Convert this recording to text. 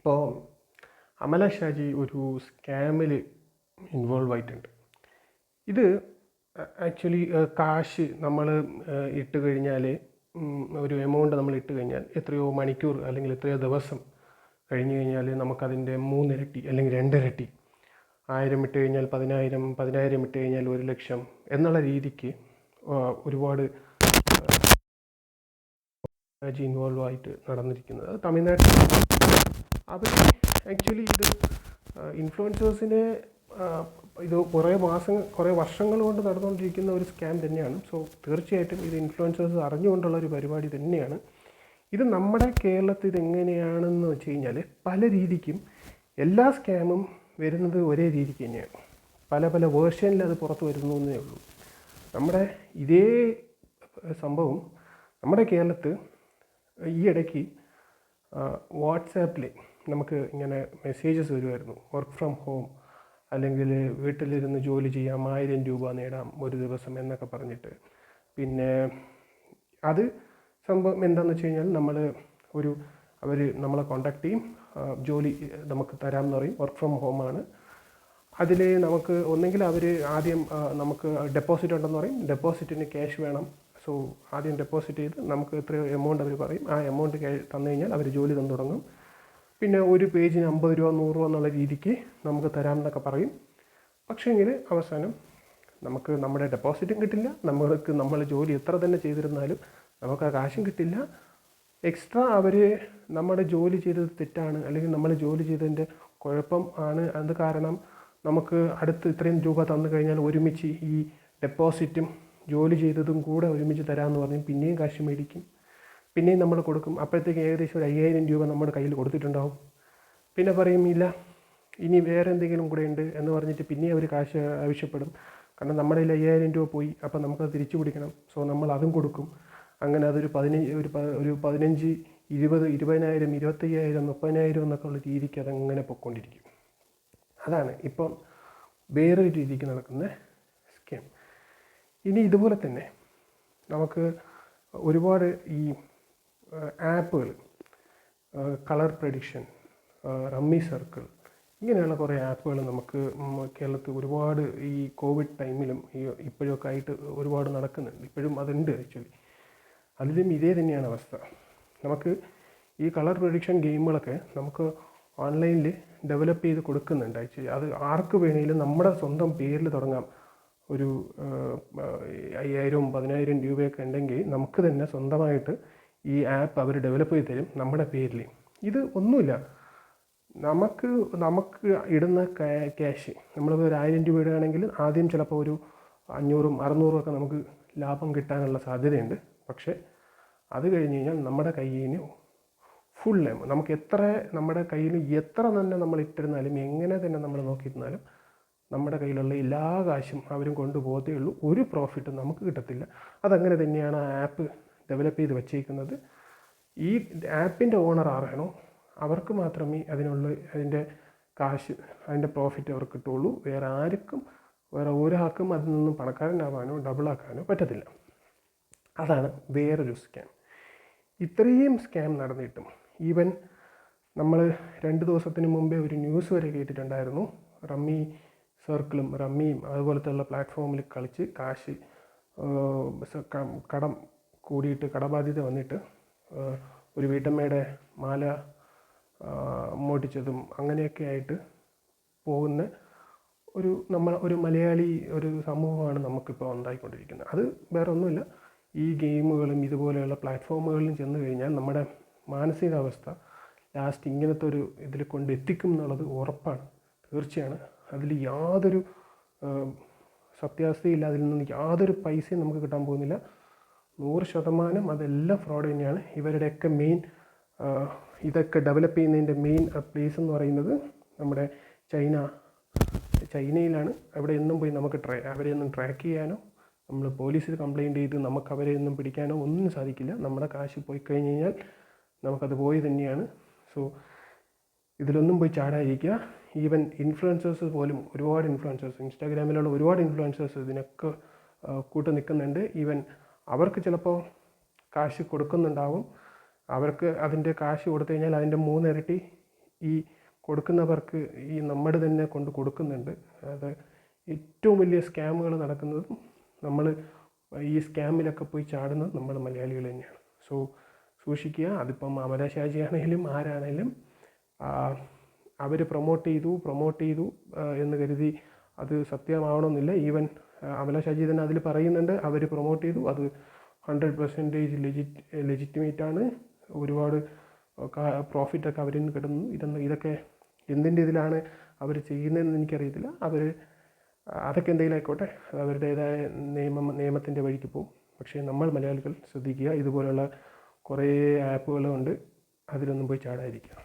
ഇപ്പോൾ അമല ഷാജി ഒരു സ്കാമിൽ ഇൻവോൾവ് ആയിട്ടുണ്ട്. ഇത് ആക്ച്വലി കാശ് നമ്മൾ ഇട്ട് കഴിഞ്ഞാൽ, ഒരു എമൗണ്ട് നമ്മൾ ഇട്ട് കഴിഞ്ഞാൽ എത്രയോ മണിക്കൂർ അല്ലെങ്കിൽ എത്രയോ ദിവസം കഴിഞ്ഞ് കഴിഞ്ഞാൽ നമുക്കതിൻ്റെ 3 ഇരട്ടി അല്ലെങ്കിൽ 2 ഇരട്ടി, 1000 ഇട്ട് കഴിഞ്ഞാൽ 10,000, 10,000 ഇട്ട് കഴിഞ്ഞാൽ 1,00,000 എന്നുള്ള രീതിക്ക് ഒരുപാട് ഇൻവോൾവ് ആയിട്ട് നടന്നിരിക്കുന്നത്. അത് തമിഴ്നാട്ടിൽ അവർ ആക്ച്വലി ഇത് ഇൻഫ്ലുവൻസേഴ്സിനെ ഇത് കുറേ വർഷങ്ങൾ കൊണ്ട് നടന്നുകൊണ്ടിരിക്കുന്ന ഒരു സ്കാം തന്നെയാണ്. സോ തീർച്ചയായിട്ടും ഇത് ഇൻഫ്ലുവൻസേഴ്സ് അറിഞ്ഞുകൊണ്ടുള്ള ഒരു പരിപാടി തന്നെയാണ്. ഇത് നമ്മുടെ കേരളത്തിൽ ഇതെങ്ങനെയാണെന്ന് വെച്ച് കഴിഞ്ഞാൽ പല രീതിക്കും എല്ലാ സ്കാമും വരുന്നത് ഒരേ രീതിക്ക് തന്നെയാണ്. പല പല വേർഷനിൽ അത് പുറത്ത് വരുന്നു എന്നേ ഉള്ളൂ. നമ്മുടെ ഇതേ സംഭവം നമ്മുടെ കേരളത്തിൽ ഈ ഇടയ്ക്ക് വാട്സാപ്പിൽ നമുക്ക് ഇങ്ങനെ മെസ്സേജസ് വരുമായിരുന്നു. വർക്ക് ഫ്രം ഹോം അല്ലെങ്കിൽ വീട്ടിലിരുന്ന് ജോലി ചെയ്യാം, 1000 രൂപ നേടാം ഒരു ദിവസം എന്നൊക്കെ പറഞ്ഞിട്ട്. പിന്നെ അത് സംഭവം എന്താണെന്ന് വെച്ച് കഴിഞ്ഞാൽ അവർ നമ്മളെ കോണ്ടാക്ട് ചെയ്യും, ജോലി നമുക്ക് തരാമെന്ന് പറയും. വർക്ക് ഫ്രം ഹോമാണ്. അതിൽ നമുക്ക് ഒന്നെങ്കിൽ അവർ ആദ്യം നമുക്ക് ഡെപ്പോസിറ്റ് ഉണ്ടെന്ന് പറയും, ഡെപ്പോസിറ്റിന് ക്യാഷ് വേണം. സോ ആദ്യം ഡെപ്പോസിറ്റ് ചെയ്ത് നമുക്ക് എത്രയോ എമൗണ്ട് അവർ പറയും, ആ എമൗണ്ട് തന്നു കഴിഞ്ഞാൽ അവർ ജോലി തന്നു തുടങ്ങും. പിന്നെ ഒരു പേജിന് 50 രൂപ 100 രൂപ എന്നുള്ള രീതിക്ക് നമുക്ക് തരാമെന്നൊക്കെ പറയും. പക്ഷേങ്കിൽ അവസാനം നമുക്ക് നമ്മുടെ ഡെപ്പോസിറ്റും കിട്ടില്ല, നമ്മൾ ജോലി എത്ര തന്നെ ചെയ്തിരുന്നാലും നമുക്ക് ആ കാശും കിട്ടില്ല. എക്സ്ട്രാ അവർ നമ്മുടെ ജോലി ചെയ്തത് തെറ്റാണ് അല്ലെങ്കിൽ നമ്മൾ ജോലി ചെയ്തതിൻ്റെ കുഴപ്പം ആണ്, അത് കാരണം നമുക്ക് അടുത്ത് ഇത്രയും രൂപ തന്നു കഴിഞ്ഞാൽ ഒരുമിച്ച് ഈ ഡെപ്പോസിറ്റും ജോലി ചെയ്തതും കൂടെ ഒരുമിച്ച് തരാമെന്ന് പറഞ്ഞ് പിന്നെയും കാശ് മേടിക്കും, പിന്നെയും നമ്മൾ കൊടുക്കും. അപ്പോഴത്തേക്ക് ഏകദേശം ഒരു 5000 രൂപ നമ്മുടെ കയ്യിൽ കൊടുത്തിട്ടുണ്ടാവും. പിന്നെ പറയും ഇല്ല, ഇനി വേറെ എന്തെങ്കിലും കൂടെ ഉണ്ട് എന്ന് പറഞ്ഞിട്ട് പിന്നെയും അവർ കാശ് ആവശ്യപ്പെടും. കാരണം നമ്മുടെ കയ്യിൽ 5000 രൂപ പോയി, അപ്പോൾ നമുക്കത് തിരിച്ചു പിടിക്കണം. സോ നമ്മൾ അതും കൊടുക്കും. അങ്ങനെ അതൊരു 15, 20, 20,000, 25,000, 30,000 എന്നൊക്കെ ഉള്ള രീതിക്ക് അതങ്ങനെ പൊയ്ക്കൊണ്ടിരിക്കും. അതാണ് ഇപ്പം വേറൊരു രീതിക്ക് നടക്കുന്ന സ്കാം. ഇനി ഇതുപോലെ തന്നെ നമുക്ക് ഒരുപാട് ഈ ആപ്പുകൾ, കളർ പ്രഡിക്ഷൻ, റമ്മി സർക്കിൾ, ഇങ്ങനെയുള്ള കുറേ ആപ്പുകൾ നമുക്ക് കേരളത്തിൽ ഒരുപാട് ഈ കോവിഡ് ടൈമിലും ഇപ്പോഴൊക്കെ ആയിട്ട് ഒരുപാട് നടക്കുന്നുണ്ട്. ഇപ്പോഴും അതുണ്ട് ആക്ച്വലി. അതിലും ഇതേ തന്നെയാണ് അവസ്ഥ. നമുക്ക് ഈ കളർ പ്രഡിക്ഷൻ ഗെയിമുകളൊക്കെ നമുക്ക് ഓൺലൈനിൽ ഡെവലപ്പ് ചെയ്ത് കൊടുക്കുന്നുണ്ട് ആക്ച്വലി. അത് ആർക്ക് വേണമെങ്കിലും നമ്മുടെ സ്വന്തം പേരിൽ തുടങ്ങാം. ഒരു 5,000, 10,000 രൂപയൊക്കെ ഉണ്ടെങ്കിൽ നമുക്ക് തന്നെ സ്വന്തമായിട്ട് ഈ ആപ്പ് അവർ ഡെവലപ്പ് ചെയ്ത് തരും നമ്മുടെ പേരിൽ. ഇത് ഒന്നുമില്ല, നമുക്ക് ഇടുന്ന ക്യാഷ്, നമ്മളിപ്പോൾ ഒരു 1000 രൂപ ഇടുകയാണെങ്കിൽ ആദ്യം ചിലപ്പോൾ ഒരു 500, 600 ഒക്കെ നമുക്ക് ലാഭം കിട്ടാനുള്ള സാധ്യതയുണ്ട്. പക്ഷേ അത് കഴിഞ്ഞ് കഴിഞ്ഞാൽ നമ്മുടെ കയ്യിൽ ഫുൾ നമുക്ക് നമ്മുടെ കയ്യിൽ എത്ര തന്നെ നമ്മൾ ഇട്ടിരുന്നാലും, എങ്ങനെ തന്നെ നമ്മൾ നോക്കിയിരുന്നാലും നമ്മുടെ കയ്യിലുള്ള എല്ലാ കാശും അവരും കൊണ്ടുപോകത്തേ ഉള്ളൂ. ഒരു പ്രോഫിറ്റും നമുക്ക് കിട്ടത്തില്ല. അതങ്ങനെ തന്നെയാണ് ആ ആപ്പ് ഡെവലപ്പ് ചെയ്ത് വച്ചേക്കുന്നത്. ഈ ആപ്പിൻ്റെ ഓണർ ആരാണോ അവർക്ക് മാത്രമേ അതിൻ്റെ കാശ്, അതിൻ്റെ പ്രോഫിറ്റ് അവർക്ക് കിട്ടുള്ളൂ. വേറെ ഒരാൾക്കും അതിൽ നിന്നും പണക്കാരനാവാനോ ഡബിളാക്കാനോ പറ്റത്തില്ല. അതാണ് വേറൊരു സ്കാം. ഇത്രയും സ്കാം നടന്നിട്ടും ഈവൻ നമ്മൾ 2 ദിവസത്തിന് മുമ്പേ ഒരു ന്യൂസ് വരെ കേട്ടിട്ടുണ്ടായിരുന്നു. റമ്മി സർക്കിളും റമ്മിയും അതുപോലത്തെ പ്ലാറ്റ്ഫോമിൽ കളിച്ച് കാശ് കടം കൂടിയിട്ട് കടബാധ്യത വന്നിട്ട് ഒരു വീട്ടമ്മയുടെ മാല മോട്ടിച്ചതും അങ്ങനെയൊക്കെ ആയിട്ട് പോകുന്ന ഒരു മലയാളി സമൂഹമാണ് നമുക്കിപ്പോൾ ഉണ്ടായിക്കൊണ്ടിരിക്കുന്നത്. അത് വേറെ ഒന്നുമില്ല, ഈ ഗെയിമുകളും ഇതുപോലെയുള്ള പ്ലാറ്റ്ഫോമുകളിലും ചെന്ന് കഴിഞ്ഞാൽ നമ്മുടെ മാനസികാവസ്ഥ ലാസ്റ്റ് ഇങ്ങനത്തെ ഒരു ഇതിൽ കൊണ്ട് എത്തിക്കും എന്നുള്ളത് ഉറപ്പാണ്, തീർച്ചയാണ്. അതിൽ യാതൊരു സത്യാവസ്ഥയില്ല, അതിൽ നിന്ന് യാതൊരു പൈസയും നമുക്ക് കിട്ടാൻ പോകുന്നില്ല. 100% അതെല്ലാം ഫ്രോഡ് തന്നെയാണ്. ഇവരുടെയൊക്കെ മെയിൻ ഇതൊക്കെ ഡെവലപ്പ് ചെയ്യുന്നതിൻ്റെ മെയിൻ പ്ലേസ് എന്ന് പറയുന്നത് നമ്മുടെ ചൈനയിലാണ്. അവിടെ എന്നും പോയി നമുക്ക് അവരെയൊന്നും ട്രാക്ക് ചെയ്യാനോ നമ്മൾ പോലീസിൽ കംപ്ലയിൻ്റ് ചെയ്ത് നമുക്ക് അവരെയൊന്നും പിടിക്കാനോ ഒന്നും സാധിക്കില്ല. നമ്മുടെ കാശ് പോയി കഴിഞ്ഞ് കഴിഞ്ഞാൽ നമുക്കത് പോയി തന്നെയാണ്. സോ ഇതിലൊന്നും പോയി ചാടാതിരിക്കുക. ഈവൻ ഇൻഫ്ലുവൻസേഴ്സ് പോലും, ഒരുപാട് ഇൻഫ്ലുവൻസേഴ്സ്, ഇൻസ്റ്റാഗ്രാമിലുള്ള ഒരുപാട് ഇൻഫ്ലുവൻസേഴ്സ് ഇതിനൊക്കെ കൂട്ട് നിൽക്കുന്നുണ്ട്. ഈവൻ അവർക്ക് ചിലപ്പോൾ കാശ് കൊടുക്കുന്നുണ്ടാവും. അവർക്ക് അതിൻ്റെ കാശ് കൊടുത്തു കഴിഞ്ഞാൽ അതിൻ്റെ 3 ഇരട്ടി ഈ കൊടുക്കുന്നവർക്ക് ഈ നമ്മുടെ തന്നെ കൊണ്ട് കൊടുക്കുന്നുണ്ട്. അത് ഏറ്റവും വലിയ സ്കാമുകൾ നടക്കുന്നതും നമ്മൾ ഈ സ്കാമിലൊക്കെ പോയി ചാടുന്നത് നമ്മൾ മലയാളികൾ തന്നെയാണ്. സോ സൂക്ഷിക്കുക. അതിപ്പം അമല ഷാജി ആണെങ്കിലും ആരാണെങ്കിലും അവർ പ്രൊമോട്ട് ചെയ്തു എന്ന് കരുതി അത് സത്യമാവണമെന്നില്ല. ഈവൻ അമല ഷാജി തന്നെ അതിൽ പറയുന്നുണ്ട്, അവർ പ്രൊമോട്ട് ചെയ്തു, അത് 100% ലെജിറ്റിമേറ്റ് ആണ്, ഒരുപാട് പ്രോഫിറ്റൊക്കെ അവരിൽ നിന്ന് കിട്ടുന്നു. ഇതൊക്കെ എന്തിൻ്റെ ഇതിലാണ് അവർ ചെയ്യുന്നതെന്ന് എനിക്കറിയത്തില്ല. അതൊക്കെ എന്തെങ്കിലും ആയിക്കോട്ടെ, അവരുടേതായ നിയമത്തിൻ്റെ വഴിക്ക് പോകും. പക്ഷേ നമ്മൾ മലയാളികൾ ശ്രദ്ധിക്കുക, ഇതുപോലുള്ള കുറേ ആപ്പുകളുണ്ട്, അതിലൊന്നും പോയി ചാടാതിരിക്കുക.